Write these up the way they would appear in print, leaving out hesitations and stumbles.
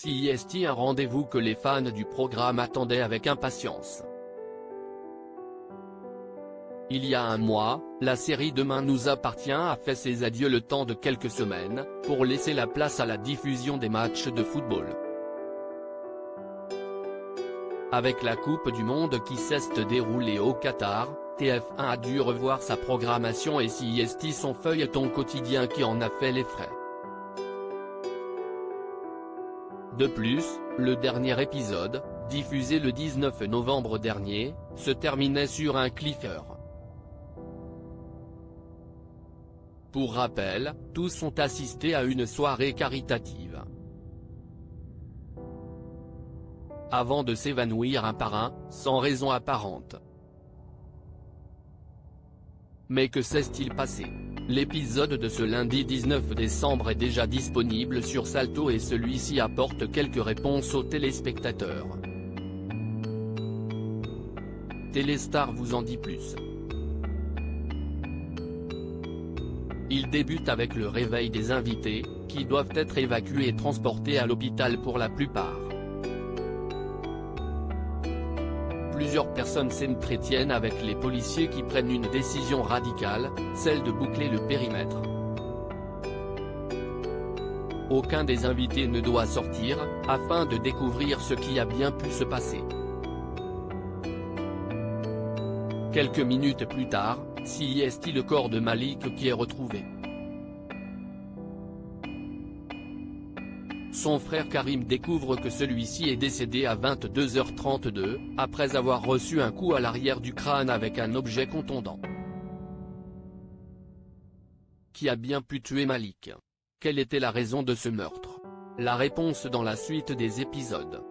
CIST, un rendez-vous que les fans du programme attendaient avec impatience. Il y a un mois, la série Demain nous appartient a fait ses adieux le temps de quelques semaines, pour laisser la place à la diffusion des matchs de football. Avec la Coupe du Monde qui cesse de dérouler au Qatar, TF1 a dû revoir sa programmation et CIST son feuilleton quotidien qui en a fait les frais. De plus, le dernier épisode, diffusé le 19 novembre dernier, se terminait sur un cliffhanger. Pour rappel, tous ont assisté à une soirée caritative. Avant de s'évanouir un par un, sans raison apparente. Mais que s'est-il passé? L'épisode de ce lundi 19 décembre est déjà disponible sur Salto et celui-ci apporte quelques réponses aux téléspectateurs. Téléstar vous en dit plus. Il débute avec le réveil des invités, qui doivent être évacués et transportés à l'hôpital pour la plupart. Plusieurs personnes s'entretiennent avec les policiers qui prennent une décision radicale, celle de boucler le périmètre. Aucun des invités ne doit sortir, afin de découvrir ce qui a bien pu se passer. Quelques minutes plus tard, CIST, le corps de Malik qui est retrouvé. Son frère Karim découvre que celui-ci est décédé à 22h32, après avoir reçu un coup à l'arrière du crâne avec un objet contondant. Qui a bien pu tuer Malik? Quelle était la raison de ce meurtre? La réponse dans la suite des épisodes.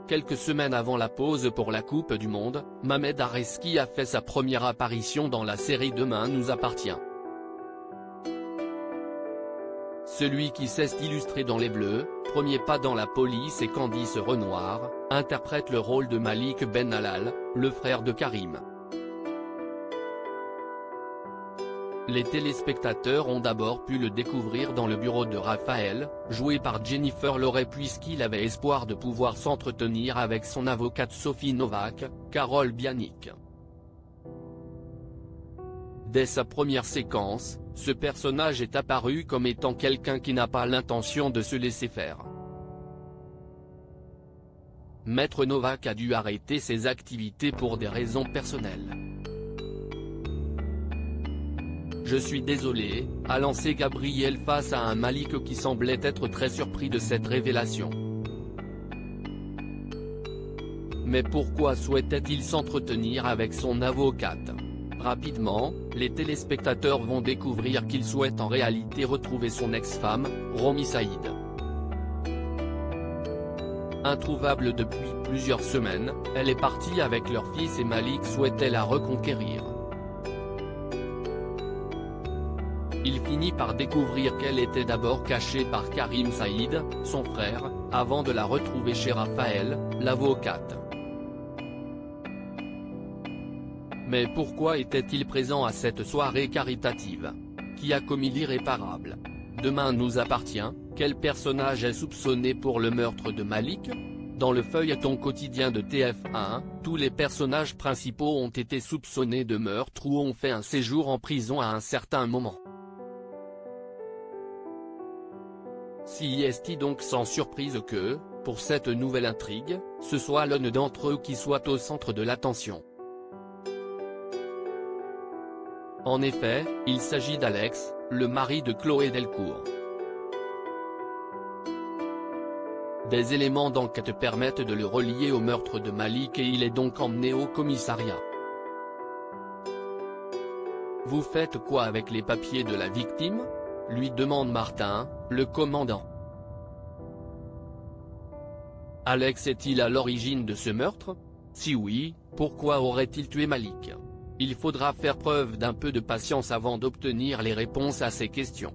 Quelques semaines avant la pause pour la Coupe du Monde, Mohamed Areski a fait sa première apparition dans la série Demain nous appartient. Celui qui s'est illustré dans les Bleus, Premier pas dans la police et Candice Renoir, interprète le rôle de Malik Ben Halal, le frère de Karim. Les téléspectateurs ont d'abord pu le découvrir dans le bureau de Raphaël, joué par Jennifer Lorey puisqu'il avait espoir de pouvoir s'entretenir avec son avocate Sophie Novak, Carole Bianic. Dès sa première séquence, ce personnage est apparu comme étant quelqu'un qui n'a pas l'intention de se laisser faire. Maître Novak a dû arrêter ses activités pour des raisons personnelles. Je suis désolé, a lancé Gabriel face à un Malik qui semblait être très surpris de cette révélation. Mais pourquoi souhaitait-il s'entretenir avec son avocate? Rapidement, les téléspectateurs vont découvrir qu'il souhaite en réalité retrouver son ex-femme, Romy Saïd. Introuvable depuis plusieurs semaines, elle est partie avec leur fils et Malik souhaitait la reconquérir. Il finit par découvrir qu'elle était d'abord cachée par Karim Saïd, son frère, avant de la retrouver chez Raphaël, l'avocate. Mais pourquoi était-il présent à cette soirée caritative? Qui a commis l'irréparable? Demain nous appartient, quel personnage est soupçonné pour le meurtre de Malik? Dans le feuilleton quotidien de TF1, tous les personnages principaux ont été soupçonnés de meurtre ou ont fait un séjour en prison à un certain moment. CIST donc sans surprise que, pour cette nouvelle intrigue, ce soit l'un d'entre eux qui soit au centre de l'attention. En effet, il s'agit d'Alex, le mari de Chloé Delcourt. Des éléments d'enquête permettent de le relier au meurtre de Malik et il est donc emmené au commissariat. Vous faites quoi avec les papiers de la victime? Lui demande Martin, le commandant. Alex est-il à l'origine de ce meurtre? Si oui, pourquoi aurait-il tué Malik? Il faudra faire preuve d'un peu de patience avant d'obtenir les réponses à ces questions.